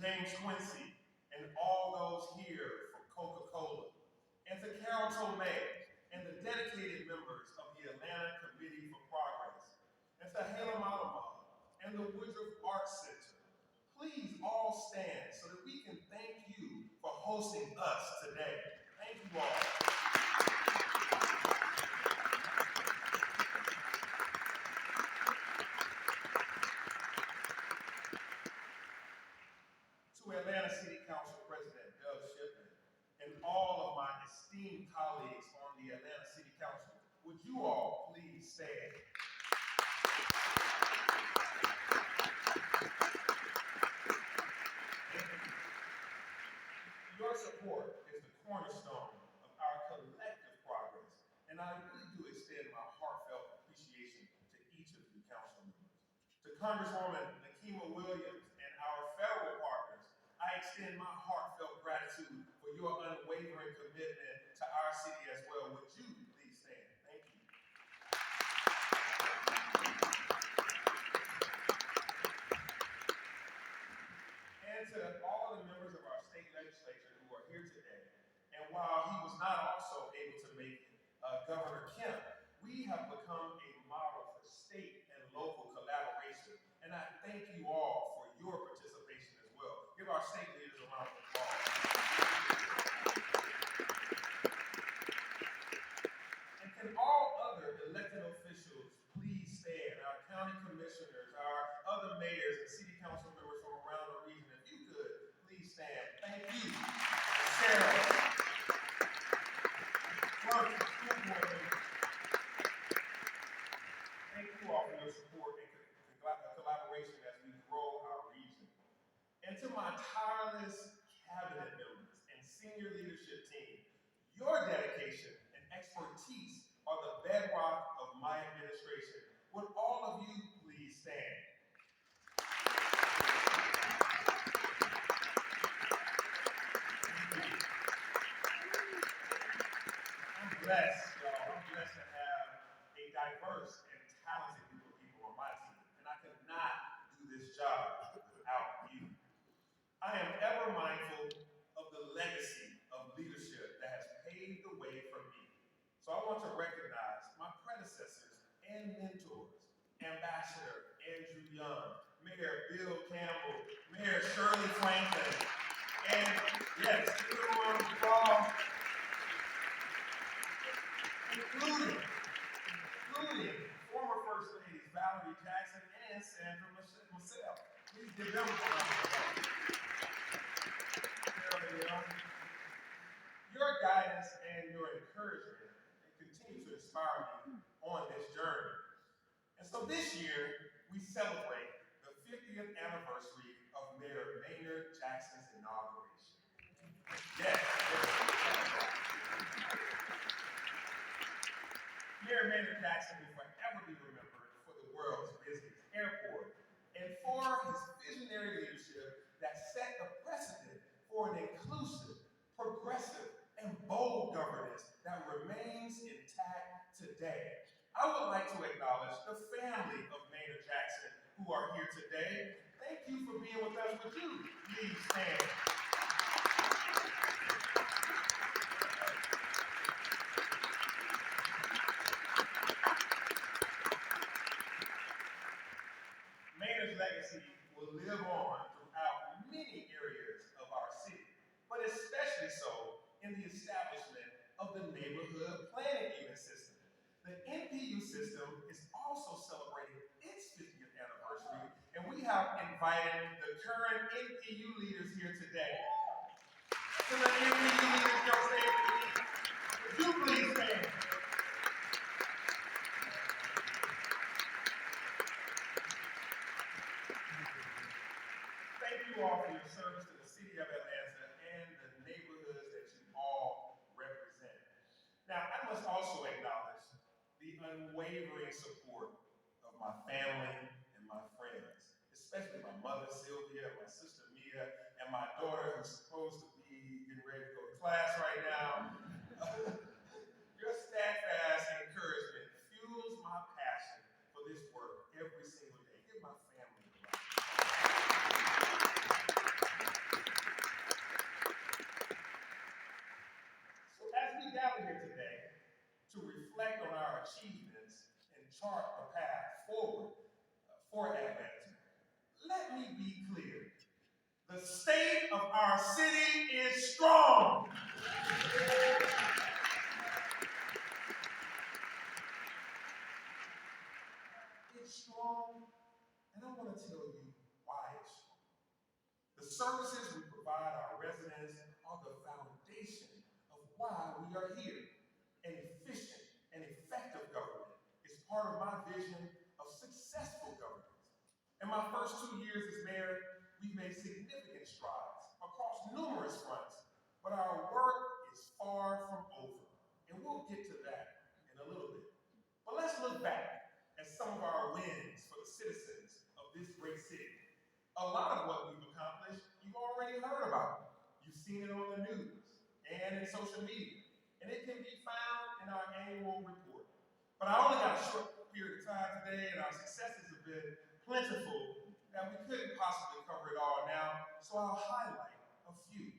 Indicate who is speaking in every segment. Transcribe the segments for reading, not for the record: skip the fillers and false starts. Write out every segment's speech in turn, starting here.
Speaker 1: James Quincy, and all those here from Coca-Cola, and to Carol Tomei, and the dedicated members of the Atlanta Committee for Progress, and to Hala Malama, and the Woodruff Arts Center. Please all stand so that we can thank you for hosting us today. Thank you all. To Atlanta City Council President Doug Shipman and all of my esteemed colleagues on the Atlanta City Council, would you all please stand? Your support is the cornerstone of our collective progress, and I really do extend my heartfelt appreciation to each of you council members. To Congresswoman Nakima Williams and our federal partners, I extend my heartfelt gratitude for your unwavering commitment to our city as well. Would you please stand? Thank you. And to all of the members of our state legislature who are here today, and while he was not also able to make it, Governor Kemp, we have become a model for state and local collaboration, and I thank you all for your participation as well. Give our state leaders a round of applause. And can all other elected officials please stand? Our county commissioners, our other mayors and city council members from around the region, if you could, please stand. Thank you. Sarah. Thank you all for your support and collaboration as we grow our region. And to my tireless cabinet members and senior leadership team, your dedication and expertise are the bedrock of my administration. Would all of you please stand? I'm blessed, y'all. I'm blessed to have a diverse and talented group of people on my team, and I could not do this job without you. I am ever mindful of the legacy of leadership that has paved the way for me. So I want to recognize my predecessors and mentors, Ambassador Andrew Young, Mayor Bill Campbell, Mayor Shirley Franklin, and yes, including former First Ladies Valerie Jackson and Sandra Michelle. Please give them a round of applause. Your guidance and your encouragement continue to inspire me on this journey. And so this year, we celebrate the 50th anniversary of Mayor Maynard Jackson's inauguration. Yes. Mayor Maynard Jackson will forever be remembered for the world's busiest airport and for his visionary leadership that set the precedent for an inclusive, progressive, and bold governance that remains intact today. I would like to acknowledge the family of Maynard Jackson who are here today. Thank you for being with us. Would you please stand? Maynard's legacy will live on throughout many areas of our city, but especially so in the establishment of the neighborhood planning unit system. The NPU system is also celebrating its 50th anniversary, and we have invited the current NPU leaders here today. To the NPU leaders, y'all stand, please. Would you please stand? Thank you all for your service to the city of Atlanta and the neighborhoods that you all represent. Now, I must also acknowledge the unwavering support of my family and my friends, especially my mother, Sylvia, my sister, Mia, and my daughter, who's supposed to be getting ready to go to class right now. Your steadfast encouragement fuels my passion for this work every single day. Give my family a round. let me be clear. The state of our city is strong. It's strong, and I want to tell you why it's strong. The services we provide our residents are the foundation of why we are here. An efficient and effective government is part of my vision of successful government. In my first 2 years as mayor, we've made significant strides across numerous fronts, but our work is far from over, and we'll get to that in a little bit. But let's look back at some of our wins for the citizens of this great city. A lot of what we've accomplished, you've already heard about. You've seen it on the news and in social media, and it can be found in our annual report. But I only got a short period of time today, and our successes have been plentiful that we couldn't possibly cover it all now, so I'll highlight a few.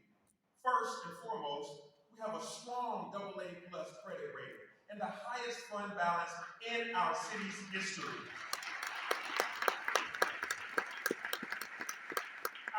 Speaker 1: First and foremost, we have a strong AA plus credit rating and the highest fund balance in our city's history.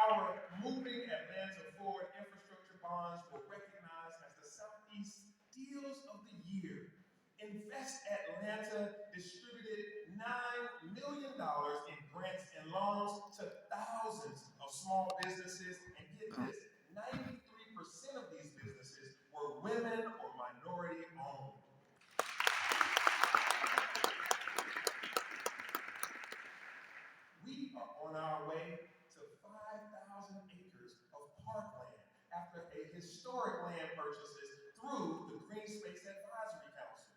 Speaker 1: Our Moving Atlanta Forward infrastructure bonds were recognized as the Southeast Deals of the Year. Invest Atlanta distributed $9 million in grants and loans to thousands of small businesses, and get this, 93% of these businesses were women or minority owned. We are on our way to 5,000 acres of parkland after a historic land purchases through the Green Space Advisory Council.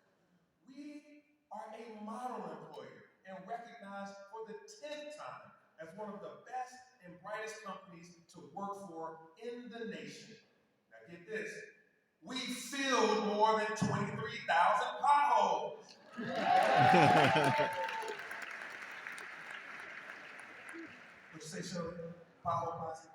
Speaker 1: We are a model employer and recognized for the 10th time as one of the best and brightest companies to work for in the nation. Now get this, we filled more than 23,000 potholes. What you say, Shirley? Pothole posse?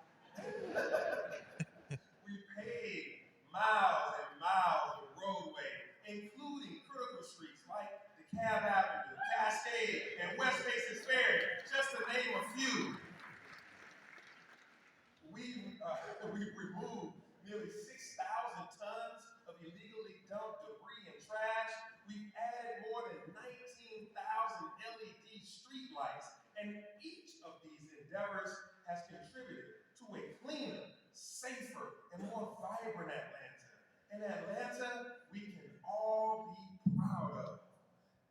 Speaker 1: We paved miles and miles of roadway, including critical streets like the Cab Avenue, Cascade, and West Mason Ferry, just to name a few. We removed nearly 6,000 tons of illegally dumped debris and trash. We've added more than 19,000 LED streetlights, and each of these endeavors has contributed to a cleaner, safer, and more vibrant Atlanta. An Atlanta we can all be proud of.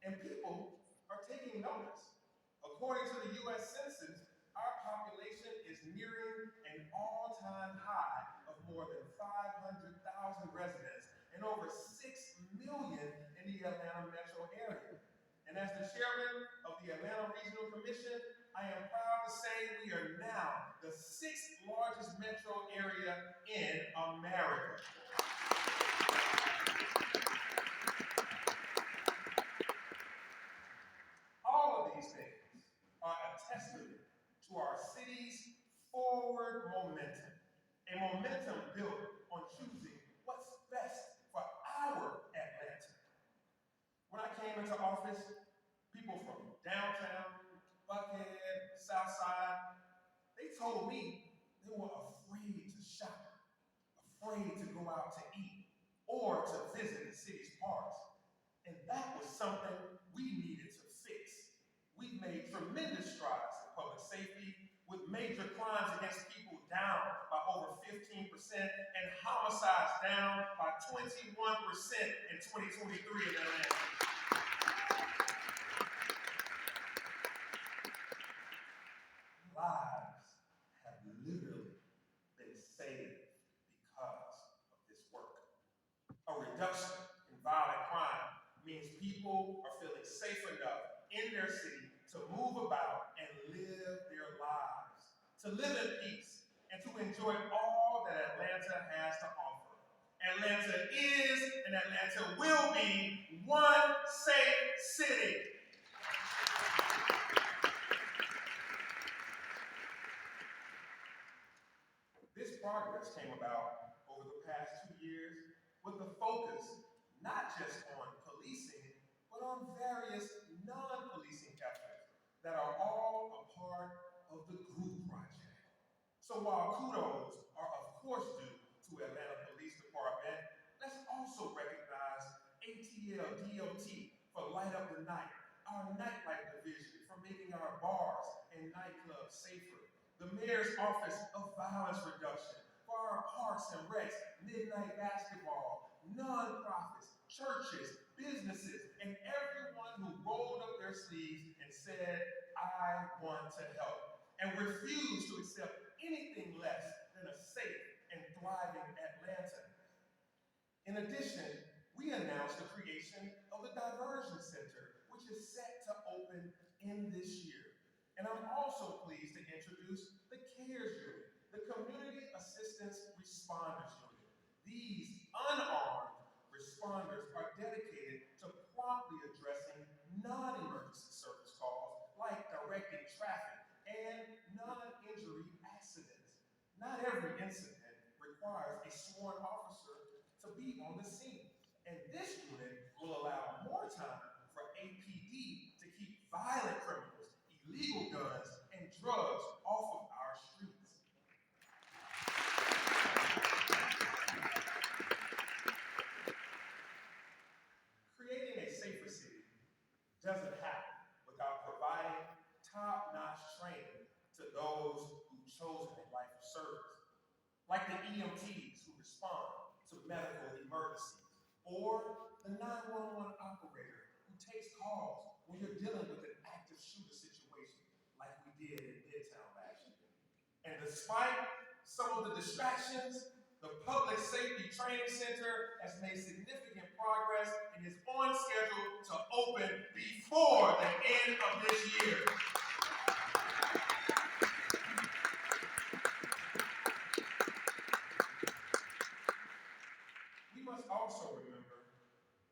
Speaker 1: And people are taking notice. According to the U.S. Census, our population is nearing an all-time high of more than 500,000 residents and over 6 million in the Atlanta metro area. And as the chairman of the Atlanta Regional Commission, I am proud to say we are now the 6th largest metro area in America. All of these things are a testament to our city's forward momentum, a momentum built on choosing what's best for our Atlanta. When I came into office, people from downtown, Buckhead, Southside, they told me they were afraid to shop, afraid to go out to eat, or to visit the city's parks. And that was something we needed to fix. We've made tremendous strides in public safety, with major crimes against people down by over 15% and homicides down by 21% in 2023 in Atlanta. Lives have literally been saved because of this work. A reduction in violent crime means people are feeling safe enough in their city to move about and live their lives, to live in peace, and to enjoy all that Atlanta has to offer. Atlanta is and Atlanta will be one safe city. This progress came about over the past 2 years with the focus not just on policing, but on various non-policing efforts that are all a part of the GROUP So while kudos are of course due to Atlanta Police Department, let's also recognize ATL DOT for Light Up the Night, our nightlife division for making our bars and nightclubs safer, the Mayor's Office of Violence Reduction for our parks and recs, midnight basketball, nonprofits, churches, businesses, and everyone who rolled up their sleeves and said, I want to help, and refused to accept anything less than a safe and thriving Atlanta. In addition, we announced the creation of the Diversion Center, which is set to open in this year. And I'm also pleased to introduce the CARES Unit, the Community Assistance Responders Unit. These unarmed responders are dedicated to promptly addressing non-emergency service calls like directing traffic and non-injury accidents. Not every incident requires a sworn officer to be on the scene. And this unit will allow more time for APD to keep violent criminals, illegal guns, and drugs off of our streets. Creating a safer city doesn't happen without providing top-notch training to those who've chosen a life of service, like the EMTs who respond to medical emergencies, or the 911 operator who takes calls when you're dealing with an active shooter situation, like we did in Midtown last year. And despite some of the distractions, the Public Safety Training Center has made significant progress and is on schedule to open before the end of this year. We must also remember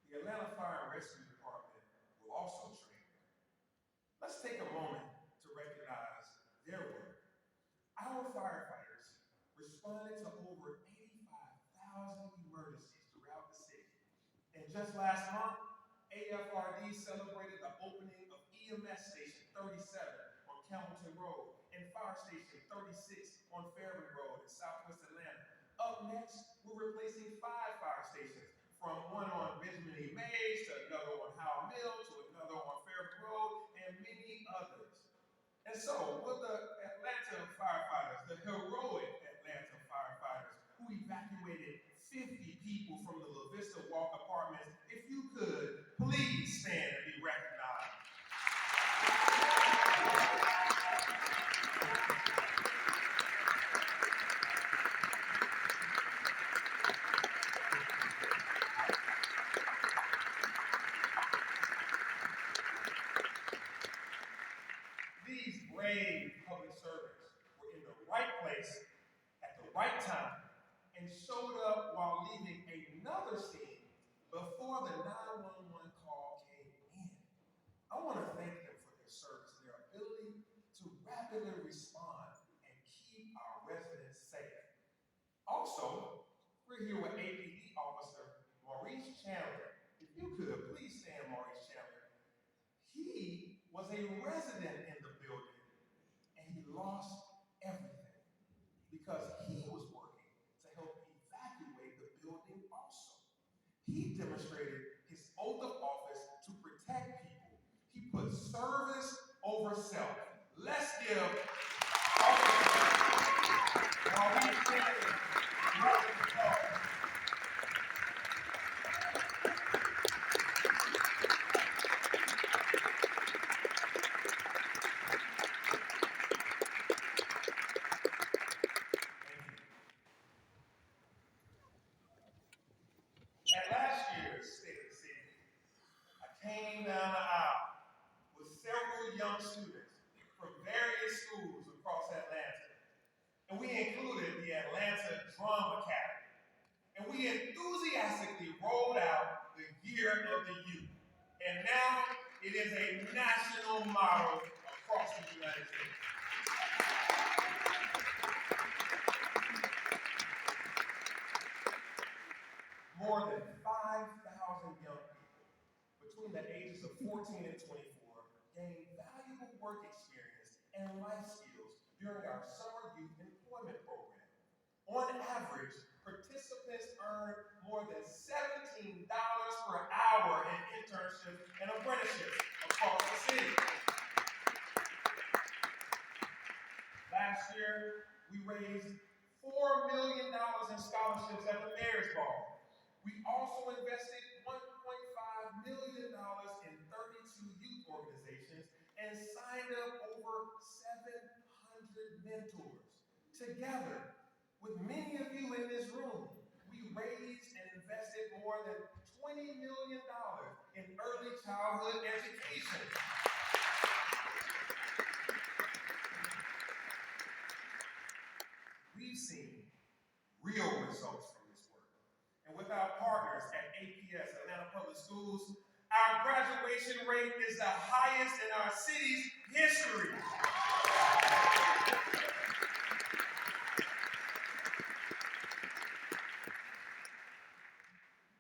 Speaker 1: the Atlanta Fire and Rescue Department will also train. Let's take a moment to recognize their work. Our firefighters responded to over 85,000 emergencies throughout the city. And just last month, AFRD celebrated the opening of EMS Station 37 on Campbellton Road and Fire Station 36 on Fairview Road in Southwest Atlanta. Up next, we're replacing 5 fire stations, from one on Benjamin E. Mays to another on Howell Mill to another on Fairview Road and many others. And so, will the Atlanta firefighters, the heroic Atlanta firefighters who evacuated 50 people from the La Vista Walk apartments, if you could, please stand and be recognized. These brave public servants were in the right place at the right time and showed up while leaving another scene before the 911 call came in. I want to thank them for their service, their ability to rapidly respond and keep our residents safe. Also, we're here with APD Officer Maurice Chandler. If you could, please stand, Maurice Chandler. He was a resident in the building and he lost everything because he was working to help evacuate the building also. He demonstrated his oath of office to protect people. He put service over self. Let's give while we stand round the call. At last year's State of the City, I came down the aisle with several young students from various schools across Atlanta. And we included the Atlanta Drum Academy. And we enthusiastically rolled out the Year of the Youth. And now it is a national model across the United States. More than 5,000 young people between the ages of 14 and 24 gained valuable work experience and life skills during our summer our youth employment program. On average, participants earn more than $17 per hour in internships and apprenticeships across the city. Last year, we raised $4 million in scholarships at the Mayor's Ball. We also invested $1.5 million in 32 youth organizations and signed up over 700 mentors. Together, with many of you in this room, we raised and invested more than $20 million in early childhood education. We've seen real results from this work. And with our partners at APS, Atlanta Public Schools, our graduation rate is the highest in our city's history.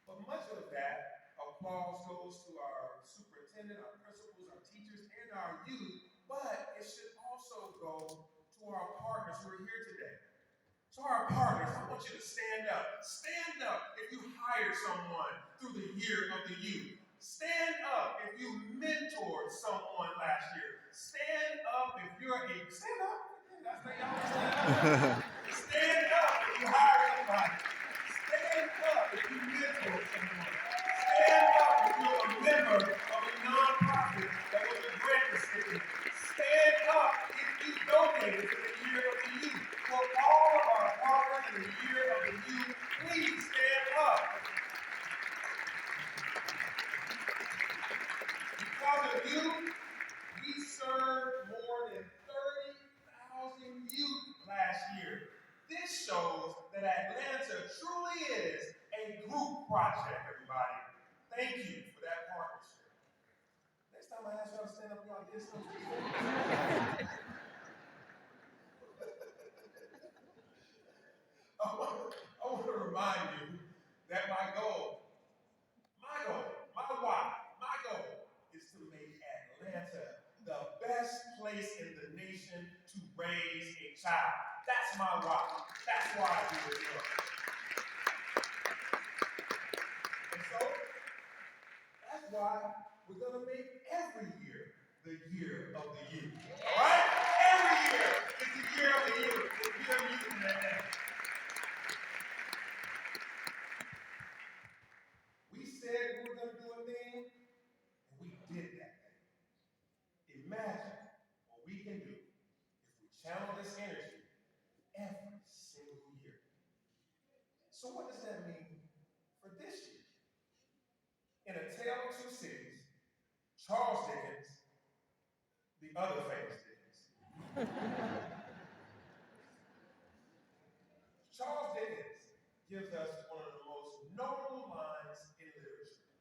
Speaker 1: But much of that applause goes to our superintendent, our principals, our teachers, and our youth, but it should also go to our partners who are here today. So our partners, I want you to stand up. Stand up if you hired someone through the year of the youth. Stand up if you mentored someone last year. Stand up if you're a, stand up. That's what y'all stand up. Stand up if you hired somebody. Stand up if you mentored someone. Stand up if you're a member of a nonprofit that was a grant recipient. Stand up if you donated to the year of the youth. For all of our partners in the year of the youth, please stand up. Because of you, we served more than 30,000 youth last year. This shows that Atlanta truly is a group project, everybody. Thank you for that partnership. Next time I ask y'all to stand up, y'all get something. I want to remind you that my goal is to make Atlanta the best place in the nation to raise a child. That's my why. That's why I do this work. And so, that's why we're going to make every year the year of the youth. All right? Every year is the year of the youth. The year of youth in Atlanta. We said we were going to do a thing, and we did that thing. Imagine what we can do if we channel this energy every single year. So what does that mean for this year? In A Tale of Two Cities, Charles Dickens, the other famous Dickens. Charles Dickens gives us one of the most notable lines in literature.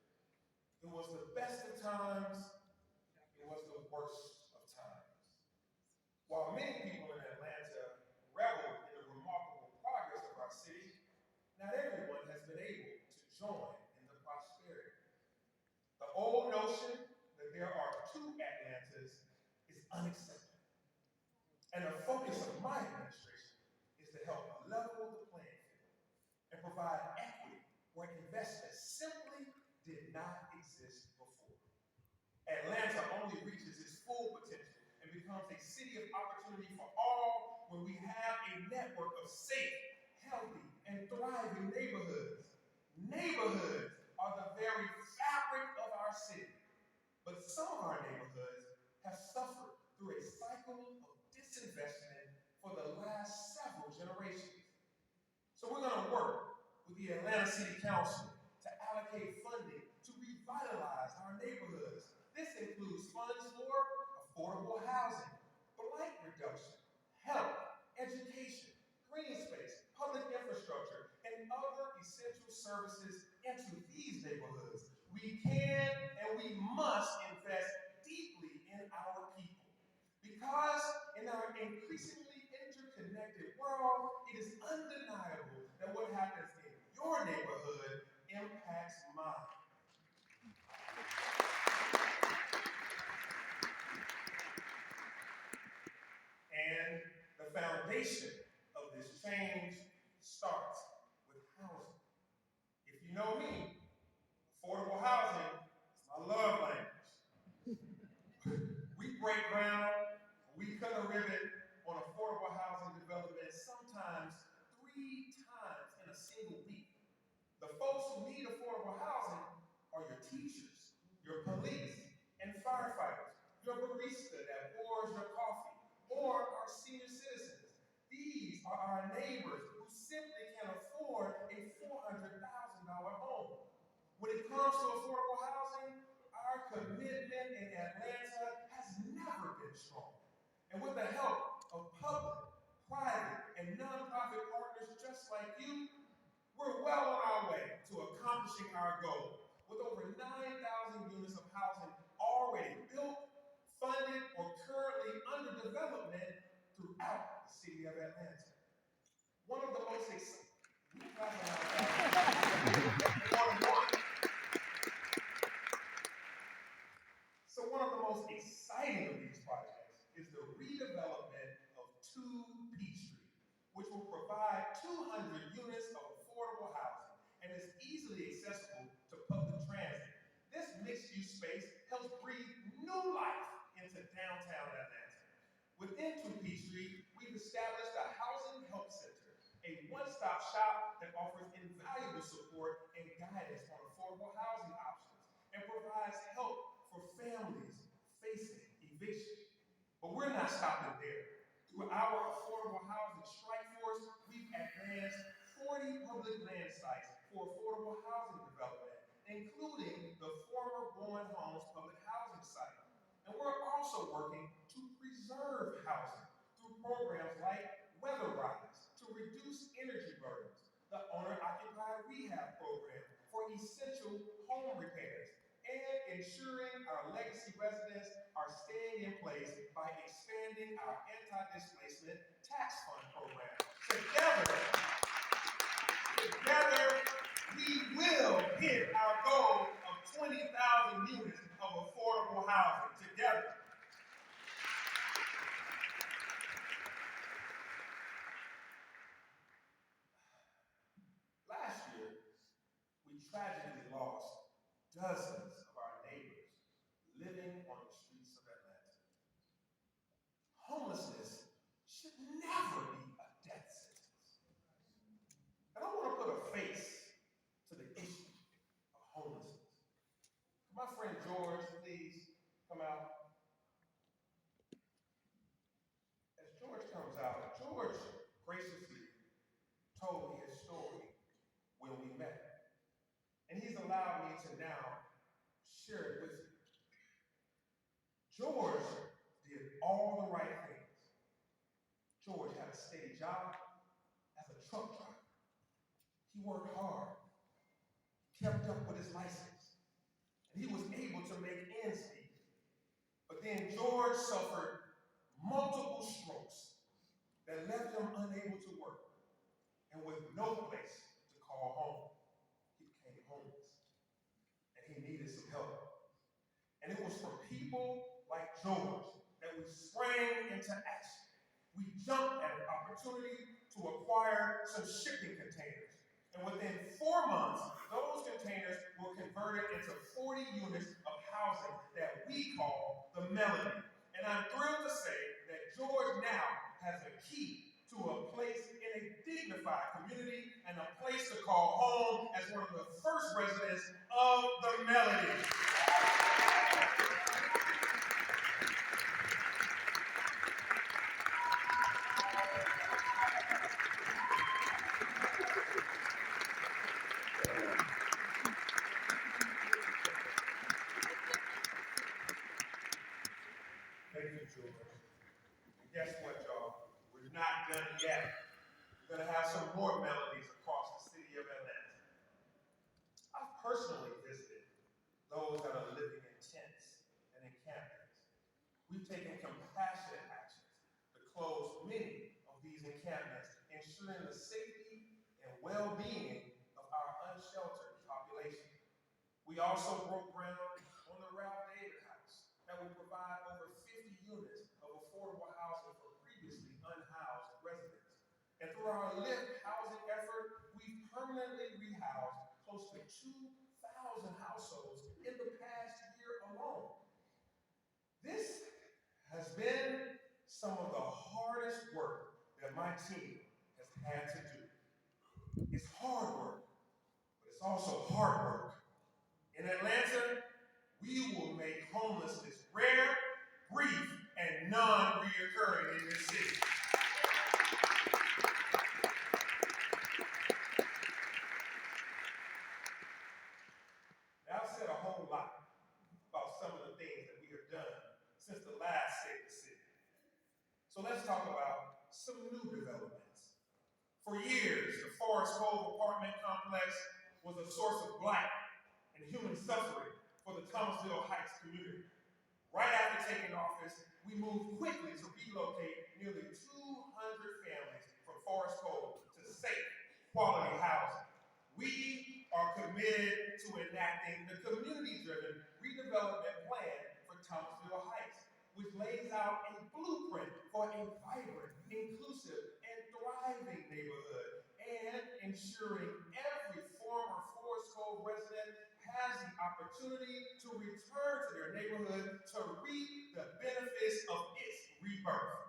Speaker 1: It was the best of times, it was the worst of times. While many people in Atlanta reveled in the remarkable progress of our city, not everyone has been able to join in the prosperity. The old notion that there are two Atlantas is unacceptable. And the focus of my administration is to help level the playing field and provide equity where investment simply did not exist before. Atlanta only reaches its full potential and becomes a city of opportunity for all when we have a network of safe, healthy, and thriving neighborhoods. Neighborhoods are the very fabric of our city. But some of our neighborhoods have suffered through a cycle of disinvestment for the last several generations. So we're going to work with the Atlanta City Council to allocate funding to revitalize our neighborhoods. This includes funds for affordable housing, blight reduction, health, education, green space, public infrastructure, and other essential services into these neighborhoods. We can and we must invest deeply in our people. Because in our increasingly interconnected world, it is undeniable that what happens in your neighborhood impacts mine. And the The foundation of this change starts with housing. If you know me, affordable housing is my love language. We break ground, we cut a ribbon on affordable housing development sometimes 3 times in a single week. The folks who need affordable housing are your teachers, your police, and firefighters, your barista that pours your coffee, or our senior citizens. These are our neighbors who simply can't afford a $400,000 home. When it comes to affordable housing, our commitment in Atlanta has never been stronger. And with the help of public, private, and nonprofit partners just like you, we're well on our way to accomplishing our goal, with over 9,000 units of housing already built, funded, or currently under development throughout the city of Atlanta. One of the most exciting. So one of the most exciting of these projects is the redevelopment of 2 Peachtree, which will provide 200 units of affordable housing and is easily accessible to public transit. This mixed-use space helps breathe new life into downtown Atlanta. Within 2 Peachtree, we've established a housing help center, a one-stop shop that offers invaluable support and guidance on affordable housing options and provides help for families facing eviction. But we're not stopping there. Through our affordable housing strike force, we've advanced 40 public land sites for affordable housing development, including the former Bowen Homes public housing site. And we're also working to preserve housing through programs like Weatherrise to reduce energy burdens, the owner-occupied rehab program for essential home repairs, and ensuring our legacy residents are staying in place by expanding our anti-displacement tax fund program. Together, we will hit our goal of 20,000 units of affordable housing together. Last year, we tragically lost dozens of our neighbors living on the streets of Atlanta. Homelessness should never be a death sentence. And I want to put a face to the issue of homelessness. My friend George, please come out. As George comes out, George graciously told me his story when we met. And he's allowed me to now share it with you. George did all the right things. George had a steady job as a truck driver. He worked hard, kept up with his license, and he was able to make ends meet. But then George suffered multiple strokes that left him unable to work and with no place to call home. He became homeless and he needed some help. And it was for people like George that we sprang into action. We jumped at an opportunity to acquire some shipping containers. And within 4 months, those containers were converted into 40 units of housing that we call the Melody. And I'm thrilled to say that George now has a key to a place in a dignified community and a place to call home as one of the first residents of the Melody. Thank you, George. And guess what, y'all? We're not done yet. We're going to have some more melodies across the city of Atlanta. I've personally visited those that are living in tents and encampments. We've taken compassionate actions to close many of these encampments, ensuring the safety and well-being of our unsheltered population. We also broke ground on the Ralph David House that will provide over 50 units of affordable housing for previously unhoused And through our LIFT housing effort, we've permanently rehoused close to 2,000 households in the past year alone. This has been some of the hardest work that my team has had to do. It's hard work, but it's also hard work. In Atlanta, we will make homelessness rare, brief, and non-reoccurring in this city. Now, I've said a whole lot about some of the things that we have done since the last Save the City. So let's talk about some new developments. For years, the Forest Cove apartment complex was a source of blight and human suffering for the Thomasville Heights community. Right after taking office, we moved quickly to relocate nearly 200 families from Forest Cove to safe, quality housing. We are committed to enacting the community-driven redevelopment plan for Thomasville Heights, which lays out a blueprint for a vibrant, inclusive, and thriving neighborhood, and ensuring every former Forest Cove resident has the opportunity to return to their neighborhood to reap the benefits of its rebirth.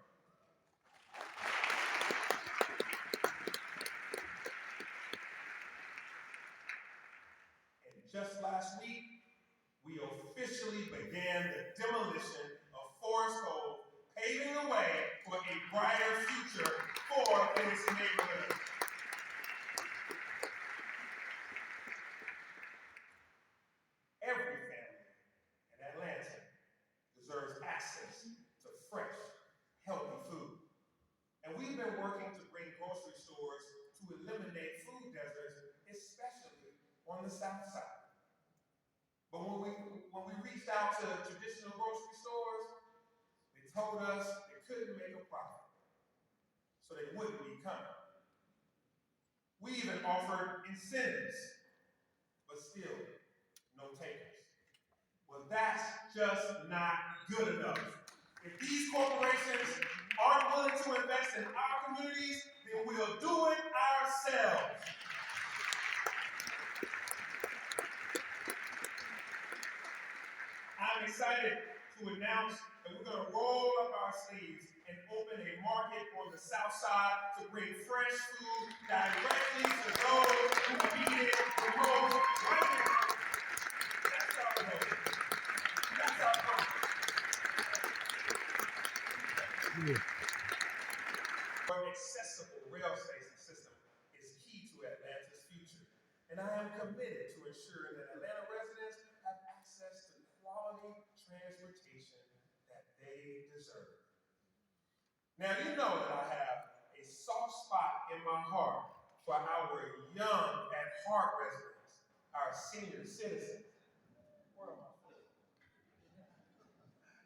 Speaker 1: And just last week, we officially began the demolition of Forest Cove, paving the way for a brighter future for this neighborhood. Every family in Atlanta deserves access to fresh, healthy food. And we've been working to bring grocery stores to eliminate food deserts, especially on the South Side. But when we reached out to traditional grocery stores, they told us they couldn't make a profit, so they wouldn't be coming. We even offered incentives, but still, no takers. Well, that's just not good enough. If these corporations aren't willing to invest in our communities, then we'll do it ourselves. I'm excited to announce that we're going to roll up our sleeves and open a market on the South Side to bring fresh food directly to those who need it the most right now. That's our hope. That's our hope. An accessible rail station system is key to Atlanta's future, and I am committed to ensuring that Atlanta residents have access to quality transportation that they deserve. Now, you know that I have a soft spot in my heart for our young at heart residents, our senior citizens. Where am I?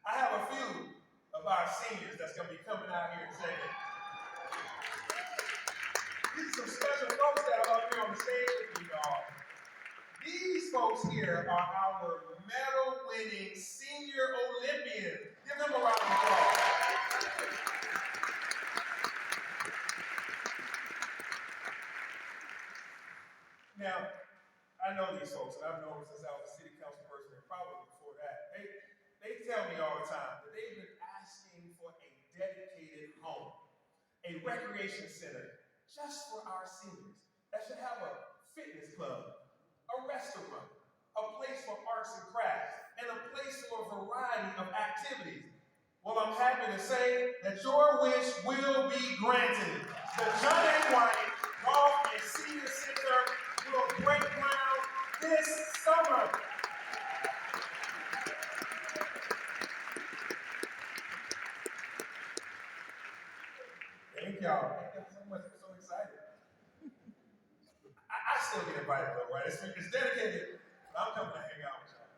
Speaker 1: I have a few of our seniors that's going to be coming out here in a second. These are some special folks that are up here on the stage with me, y'all. These folks here are our medal-winning senior Olympians. Give them a round of applause. Now, I know these folks, and I've known them since I was a city council person, and probably before that. They tell me all the time that they've been asking for a dedicated home, a recreation center just for our seniors that should have a fitness club, a restaurant, a place for arts and crafts, and a place for a variety of activities. Well, I'm happy to say that your wish will be granted. The John A. White Golf and Senior Center will break ground this summer. Thank y'all. Thank you so much. I'm so excited. I still get invited though, right? It's dedicated, but I'm coming to hang out with y'all.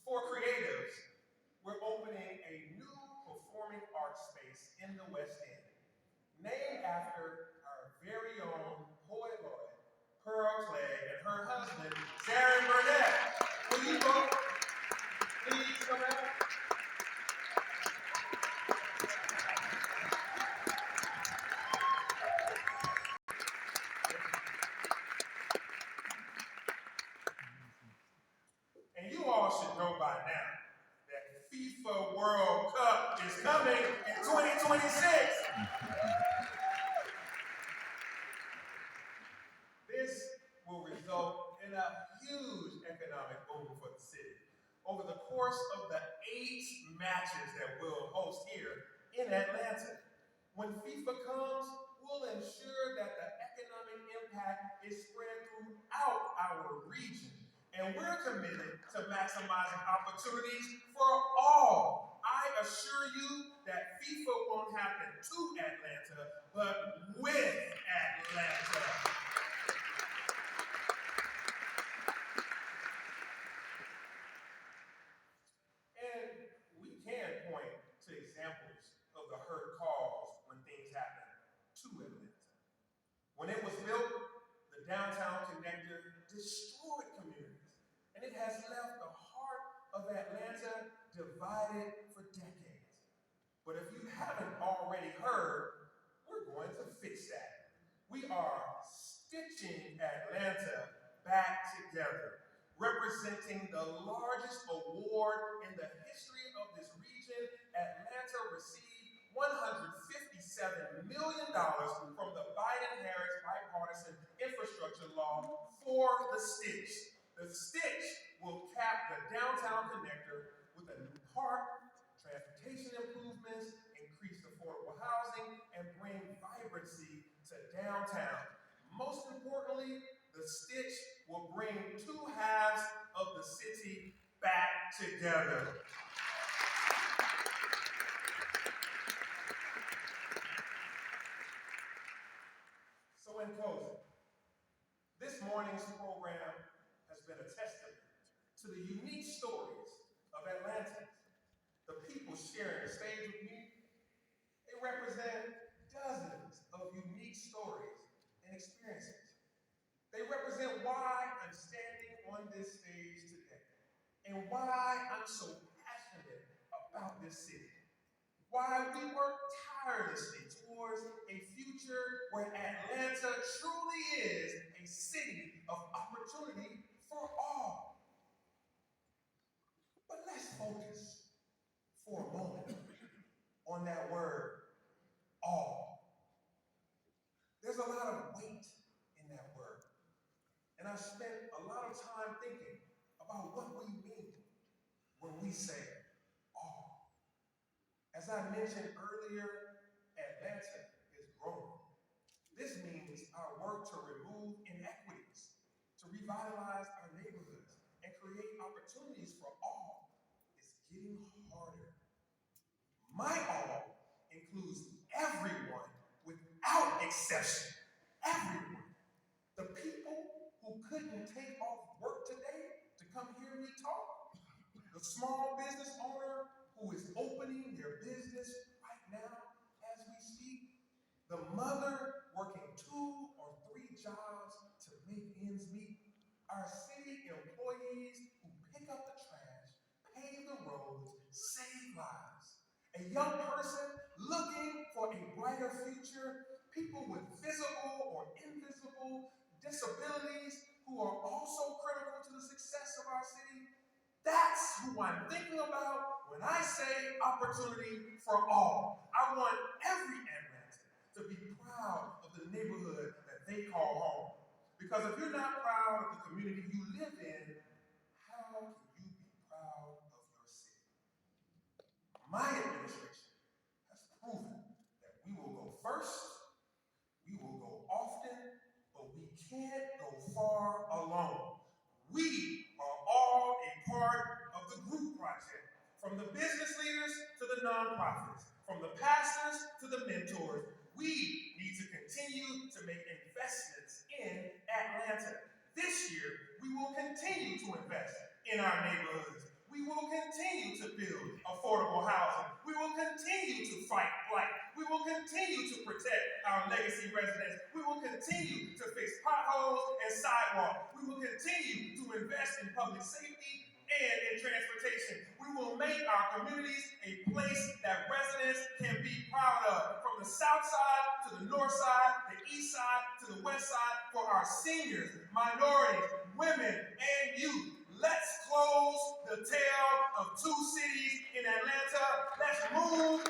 Speaker 1: For creatives, we're opening a new performing arts space in the West End, named after our very own poet laureate, Pearl Clegg, and her husband, Darren Burnett. Will you both please come out? This will result in a huge economic boom for the city. Over the course of the 8 matches that we'll host here in Atlanta, when FIFA comes, we'll ensure that the economic impact is spread throughout our region. And we're committed to maximizing opportunities for all. I assure you that FIFA won't happen to Atlanta, but with Atlanta. And we can point to examples of the hurt caused when things happen to Atlanta. When it was built, the downtown connector destroyed communities, and it has left the heart of Atlanta divided for decades. But if you haven't already heard, we're going to fix that. We are stitching Atlanta back together, representing the largest award in the history of this region. Atlanta received $157 million from the Biden-Harris bipartisan infrastructure law for the stitch. The stitch will cap the downtown connector with a new park, transportation improvements, increased affordable housing, and bring vibrancy to downtown. Most importantly, the stitch will bring 2 halves of the city back together. So in closing, this morning's program has been a testament to the unique stories of Atlantans. The people sharing the stage with me, they represent dozens of unique stories and experiences. They represent why I'm standing on this stage today and why I'm so passionate about this city. Why we work tirelessly towards a future where Atlanta truly is a city of opportunity for all. But let's focus for a moment on that word, all. There's a lot of weight in that word. And I've spent a lot of time thinking about what we mean when we say all. As I mentioned earlier, Atlanta is growing. This means our work to remove inequities, to revitalize our neighborhoods, and create opportunities for all is getting harder. My all includes everyone without exception. Everyone. The people who couldn't take off work today to come hear me talk. The small business owner who is opening their business right now as we speak. The mother working 2 or 3 jobs to make ends meet. Our city employees who pick up the trash, pave the roads, save lives. A young person looking for a brighter future. People with visible or invisible disabilities who are also critical to the success of our city. That's who I'm thinking about when I say opportunity for all. I want every Atlantan to be proud of the neighborhood that they call home. Because if you're not proud of the community you live in, how can you be proud of your city? My administration has proven that we will go first, we will go often, but we can't go far alone. We are all a part of the group project, from the business leaders to the nonprofits, from the pastors to the mentors. We need to continue to make investments in Atlanta. This year, we will continue to invest in our neighborhoods. We will continue to build affordable housing. We will continue to fight blight. We will continue to protect our legacy residents. We will continue to fix potholes and sidewalks. We will continue to invest in public safety and in transportation. We will make our communities a place that residents can be proud of. From the south side to the north side, the east side to the west side, for our seniors, minorities, women, and youth. Let's close the tale of 2 cities in Atlanta. Let's move